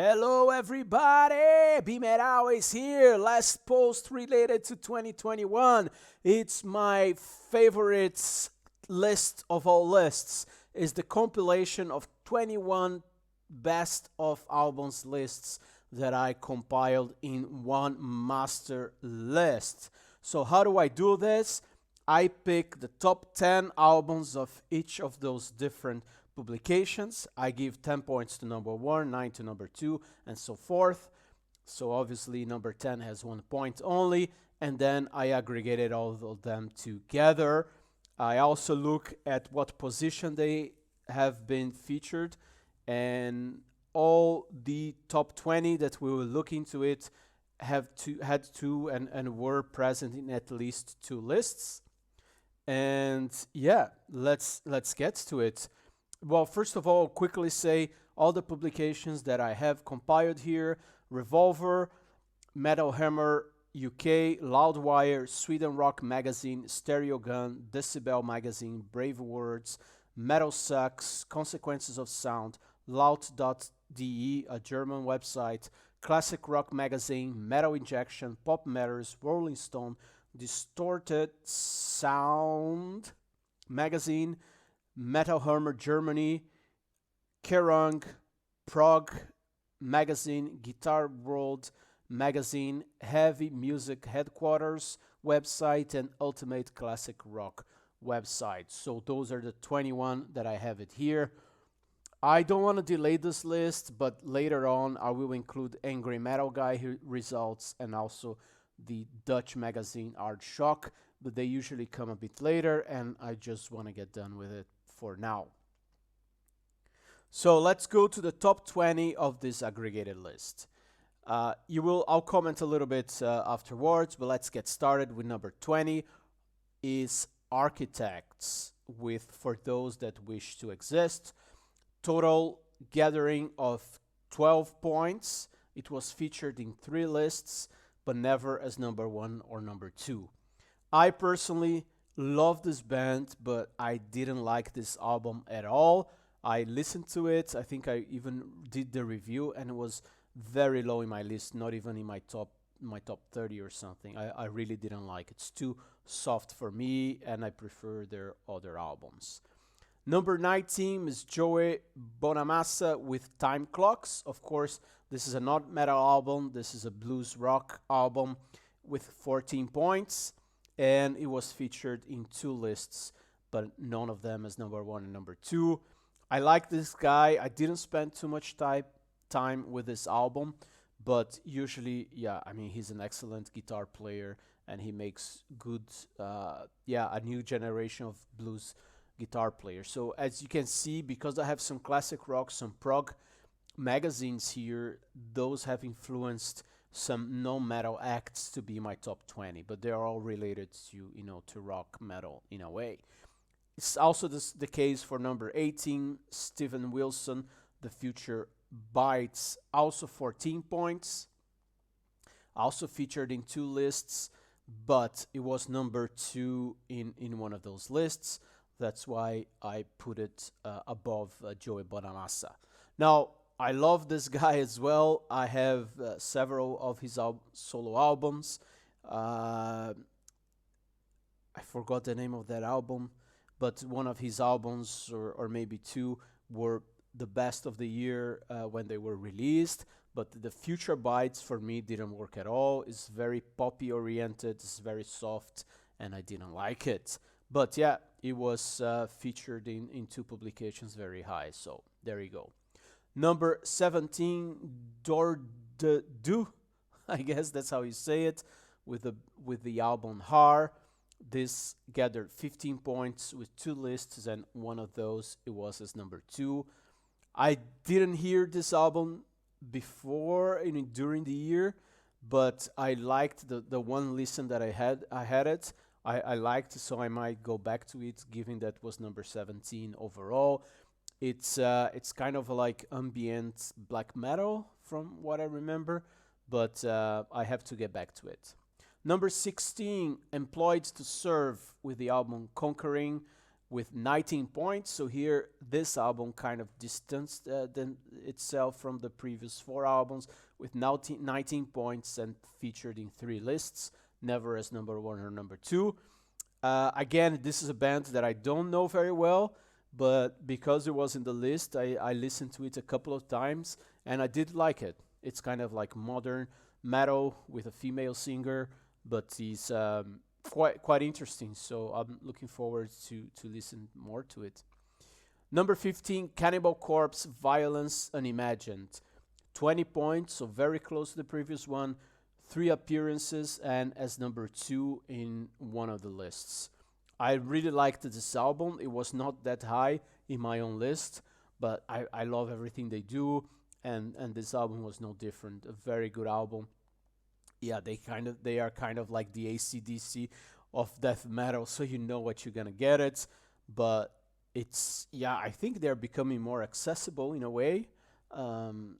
Hello everybody, B-Metal is here. Last post related to 2021. It's my favorite list of all lists. Is the compilation of 21 best of albums lists that I compiled in one master list. So how do I do this? I pick the top 10 albums of each of those different publications. I give 10 points to number 1, 9 to number 2, and so forth. So obviously number 10 has 1 point only, and then I aggregated all of them together. I also look at what position they have been featured, and all the top 20 that we will look into it had to and were present in at least 2 lists. And yeah, let's get to it. Well, first of all, quickly say all the publications that I have compiled here: Revolver, Metal Hammer UK, Loudwire, Sweden Rock Magazine, Stereogum, Decibel Magazine, BraveWords, MetalSucks, Consequences of Sound, Laut.de, a German website, Classic Rock Magazine, Metal Injection, Pop Matters, Rolling Stone, Distorted Sound Magazine, Metal Hammer Germany, Kerrang, PROG Magazine, Guitar World Magazine, Heavy Music Headquarters website, and Ultimate Classic Rock website. So those are the 21 that I have it here. I don't want to delay this list, but later on I will include Angry Metal Guy results and also the Dutch magazine Art Shock, but they usually come a bit later, and I just want to get done with it for now. So let's go to the top 20 of this aggregated list. I'll comment a little bit afterwards, but let's get started with number 20 is Architects, with For Those That Wish to Exist. Total gathering of 12 points. It was featured in 3 lists, but never as number 1 or number 2. I personally love this band, but I didn't like this album at all. I listened to it. I think I even did the review, and it was very low in my list, not even in my top 30 or something. I really didn't like it. It's too soft for me, and I prefer their other albums. Number 19 is Joey Bonamassa with Time Clocks. Of course, this is a not metal album. This is a blues rock album with 14 points. And it was featured in 2 lists, but none of them as number 1 and number 2. I like this guy. I didn't spend too much time with this album, but usually, yeah, I mean, he's an excellent guitar player, and he makes good, a new generation of blues guitar players. So as you can see, because I have some classic rock, some prog magazines here, those have influenced some no-metal acts to be my top 20, but they're all related to, to rock metal in a way. It's also the case for number 18, Steven Wilson, The Future Bites, also 14 points. Also featured in 2 lists, but it was number 2 in one of those lists. That's why I put it above Joey Bonamassa. Now, I love this guy as well. I have several of his solo albums. I forgot the name of that album, but one of his albums, or maybe 2, were the best of the year when they were released. But the Future Bites for me didn't work at all. It's very poppy oriented. It's very soft, and I didn't like it. But yeah, it was featured in 2 publications very high. So there you go. Number 17, Dordedu, I guess that's how you say it, with the album Har. This gathered 15 points with 2 lists, and one of those it was as number 2. I didn't hear this album before during the year, but I liked the one listen that I had it. I liked it, so I might go back to it, given that was number 17 overall. It's kind of like ambient black metal from what I remember, but I have to get back to it. Number 16, Employed to Serve, with the album Conquering, with 19 points. So here, this album kind of distanced itself from the previous 4 albums with 19 points and featured in 3 lists, never as number 1 or number 2. Again, this is a band that I don't know very well, but because it was in the list, I listened to it a couple of times, and I did like it. It's kind of like modern metal with a female singer, but he's quite interesting, so I'm looking forward to listen more to it. Number 15, Cannibal Corpse, Violence Unimagined. 20 points, so very close to the previous one. 3 appearances, and as number 2 in one of the lists. I really liked this album. It was not that high in my own list, but I love everything they do, and this album was no different. A very good album. Yeah, they are kind of like the AC/DC of death metal, so you know what you're gonna get it. But it's, yeah, I think they're becoming more accessible in a way, and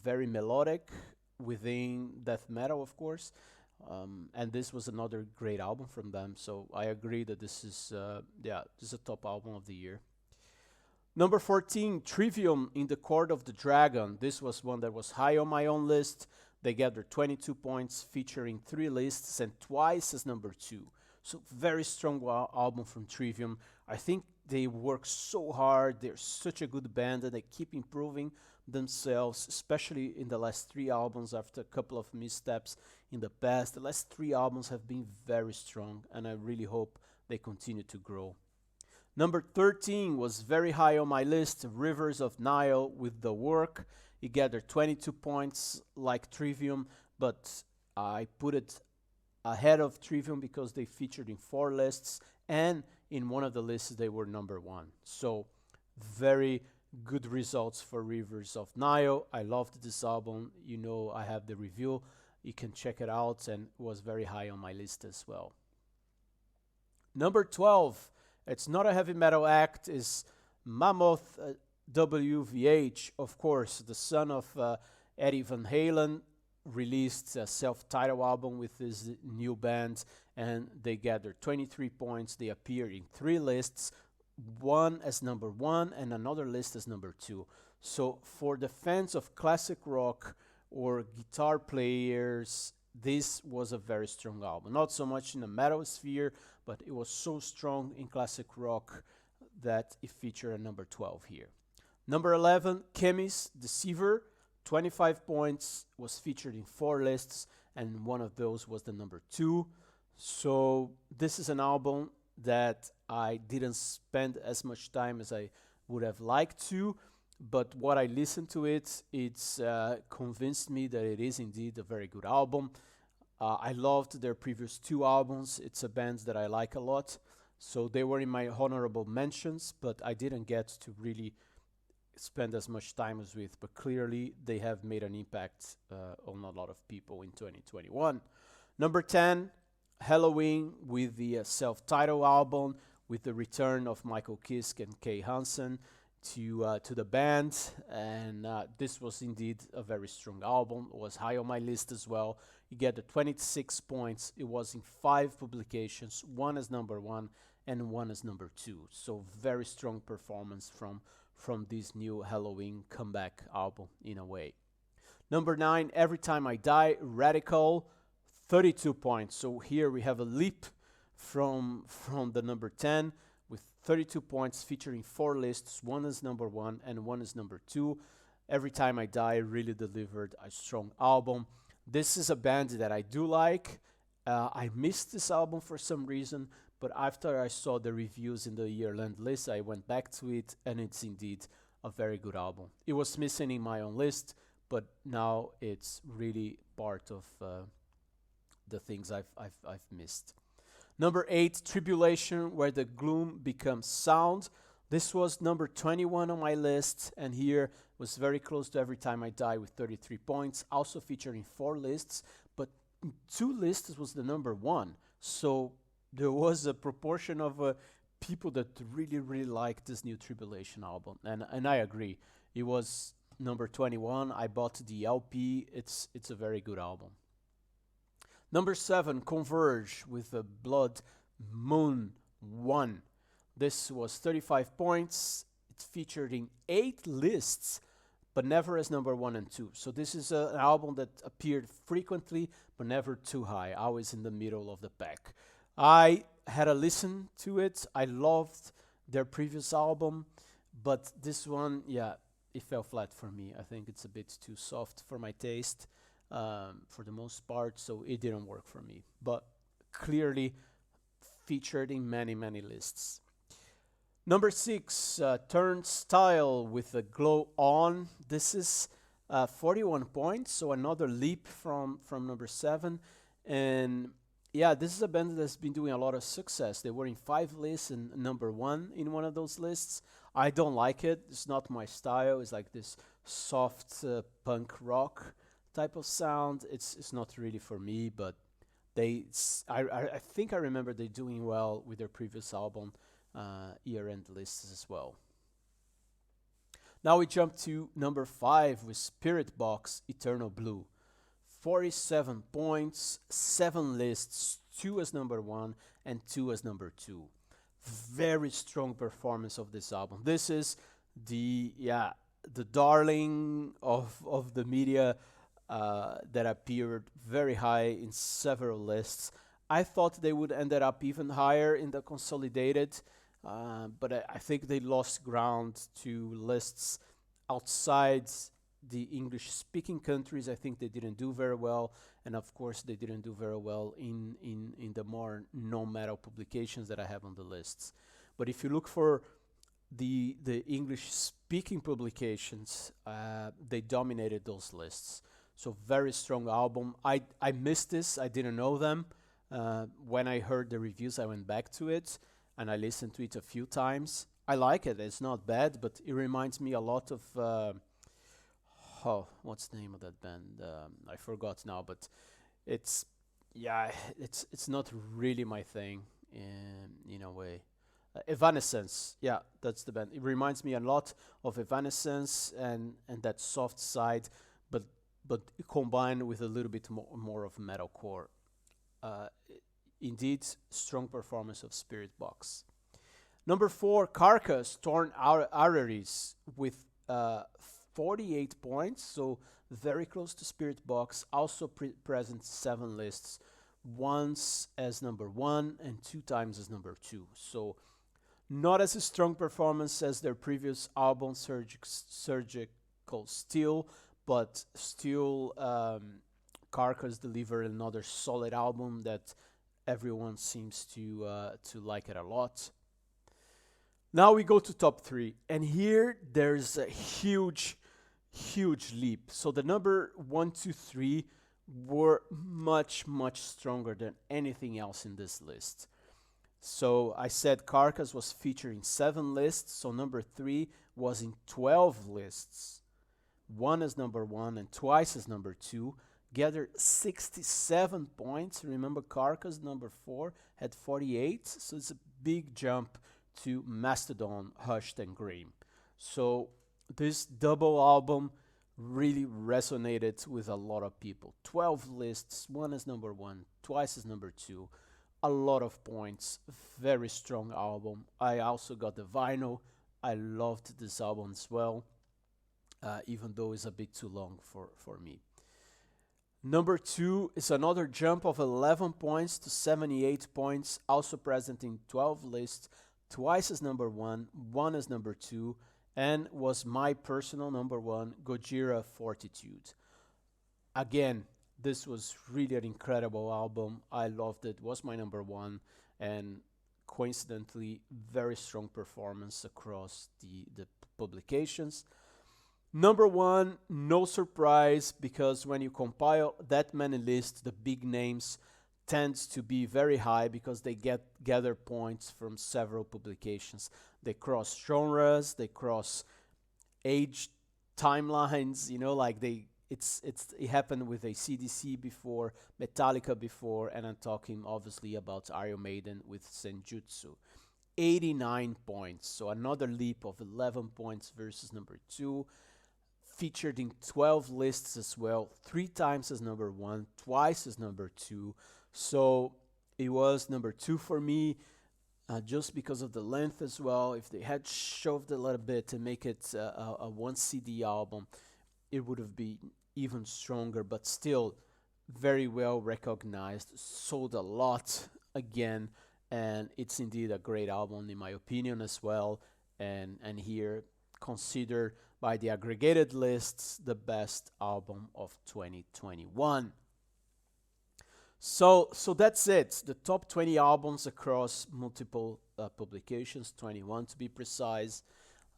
very melodic within death metal, of course. And this was another great album from them, so I agree that this is a top album of the year. Number 14, Trivium in the Court of the Dragon. This was one that was high on my own list. They gathered 22 points, featuring 3 lists and twice as number 2. So very strong album from Trivium. I think they work so hard. They're such a good band, and they keep improving themselves, especially in the last 3 albums after a couple of missteps in the past. The last 3 albums have been very strong, and I really hope they continue to grow. Number 13 was very high on my list, Rivers of Nile with The Work. It gathered 22 points like Trivium, but I put it ahead of Trivium because they featured in 4 lists, and in one of the lists they were number 1. So very good results for Rivers of Nile. I loved this album. You know, I have the review. You can check it out, and it was very high on my list as well. Number 12, it's not a heavy metal act, is Mammoth WVH, of course, the son of Eddie Van Halen, released a self-titled album with his new band, and they gathered 23 points. They appeared in 3 lists, one as number 1 and another list as number 2. So for the fans of classic rock or guitar players, this was a very strong album. Not so much in the metal sphere, but it was so strong in classic rock that it featured at number 12 here. Number 11, Chemis, Deceiver, 25 points, was featured in 4 lists, and one of those was the number 2. So this is an album that I didn't spend as much time as I would have liked to, but what I listened to it's convinced me that it is indeed a very good album. I loved their previous 2 albums. It's a band that I like a lot, so they were in my honorable mentions, but I didn't get to really spend as much time as with, but clearly they have made an impact on a lot of people in 2021. Number 10, HELLOWEEN with the self-titled album, with the return of Michael Kiske and Kay Hansen to the band, and this was indeed a very strong album. It was high on my list as well. You get the 26 points. It was in 5 publications, 1 as number 1 and 1 as number 2. So very strong performance from this new HELLOWEEN comeback album in a way. Number 9, Every Time I Die, Radical, 32 points. So here we have a leap from the number 10 with 32 points, featuring 4 lists, 1 is number 1 and 1 is number 2. Every Time I Die really delivered a strong album. This is a band that I do like. I missed this album for some reason, but after I saw the reviews in the year-end list, I went back to it, and it's indeed a very good album. It was missing in my own list, but now it's really part of the things I've missed. Number 8, Tribulation, Where the Gloom Becomes Sound. This was number 21 on my list, and here was very close to Every Time I Die with 33 points, also featuring 4 lists, but 2 lists was the number 1. So there was a proportion of people that really liked this new Tribulation album, and I agree. It was number 21. I bought the LP. It's a very good album. Number 7, Converge with the Blood Moon 1. This was 35 points. It's featured in 8 lists, but never as number 1 and 2. So this is an album that appeared frequently, but never too high, always in the middle of the pack. I had a listen to it. I loved their previous album, but this one, yeah, it fell flat for me. I think it's a bit too soft for my taste, for the most part, so it didn't work for me. But clearly featured in many, many lists. Number 6, Turnstile with the Glow On. This is 41 points, so another leap from number 7. And yeah, this is a band that's been doing a lot of success. They were in 5 lists and number 1 in one of those lists. I don't like it. It's not my style. It's like this soft punk rock type of sound. It's not really for me, but I think I remember they doing well with their previous album, year-end lists as well. Now we jump to number 5 with Spirit Box, Eternal Blue. 47 points, 7 lists, 2 as number 1 and 2 as number 2. Very strong performance of this album. This is the darling of the media, that appeared very high in several lists. I thought they would end up even higher in the consolidated, but I think they lost ground to lists outside the English-speaking countries. I think they didn't do very well, and of course they didn't do very well in the more non-metal publications that I have on the lists. But if you look for the English-speaking publications, they dominated those lists. So very strong album. I missed this. I didn't know them. When I heard the reviews, I went back to it and I listened to it a few times. I like it. It's not bad, but it reminds me a lot of what's the name of that band? I forgot now, but it's not really my thing in a way. Evanescence, yeah, that's the band. It reminds me a lot of Evanescence and that soft side, but combined with a little bit more of metalcore. Indeed, strong performance of Spirit Box. Number 4, Carcass, Torn Arteries with 48 points, so very close to Spirit Box. Also present 7 lists, once as number 1 and 2 times as number 2. So not as a strong performance as their previous album, Surgical Steel, but still Carcass delivered another solid album that everyone seems to like it a lot. Now we go to top 3, and here there's a huge leap. So the number 1, 2, 3 were much stronger than anything else in this list. So I said Carcass was featured in 7 lists, so number 3 was in 12 lists. 1 as number 1 and twice as number 2, gathered 67 points. Remember, Carcass number 4 had 48, so it's a big jump to Mastodon, Hushed and Grim. So this double album really resonated with a lot of people. 12 lists, 1 as number 1, twice as number 2, a lot of points, very strong album. I also got the vinyl. I loved this album as well, even though it's a bit too long for me. Number 2 is another jump of 11 points to 78 points, also present in 12 lists, twice as number 1, 1 as number 2, and was my personal number 1, Gojira Fortitude. Again, this was really an incredible album. I loved it. It was my number 1, and coincidentally, very strong performance across the publications. Number 1, no surprise, because when you compile that many lists, the big names tends to be very high because they gather points from several publications. They cross genres, they cross age timelines, like it happened with AC/DC before, Metallica before, and I'm talking obviously about Iron Maiden with Senjutsu. 89 points, so another leap of 11 points versus number 2. Featured in 12 lists as well, 3 times as number 1, twice as number 2. So it was number 2 for me. just because of the length as well. If they had shoved a little bit to make it a one CD album, it would have been even stronger, but still very well recognized, sold a lot again, and it's indeed a great album in my opinion as well. And here considered by the aggregated lists the best album of 2021. So that's it. The top 20 albums across multiple publications, 21 to be precise.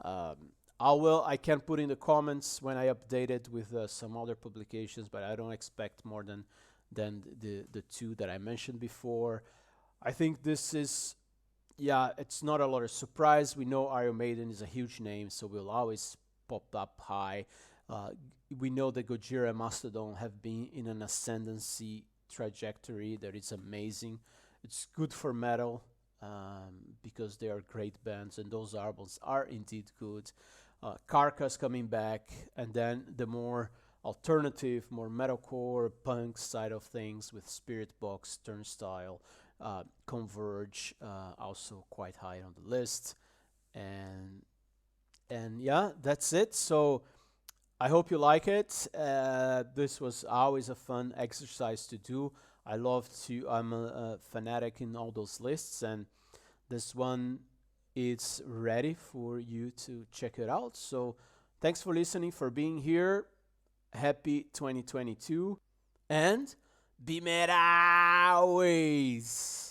I can put in the comments when I update it with some other publications, but I don't expect more than the two that I mentioned before. I think this is, yeah, it's not a lot of surprise. We know Iron Maiden is a huge name, so we'll always pop up high. We know that Gojira and Mastodon have been in an ascendancy trajectory that is amazing. It's good for metal because they are great bands, and those albums are indeed good. Carcass coming back, and then the more alternative, more metalcore, punk side of things with Spirit Box, Turnstile, Converge, also quite high on the list, and yeah, that's it. So I hope you like it. This was always a fun exercise to do. I'm a fanatic in all those lists, and this one is ready for you to check it out. So thanks for listening, for being here. Happy 2022, and be mad always.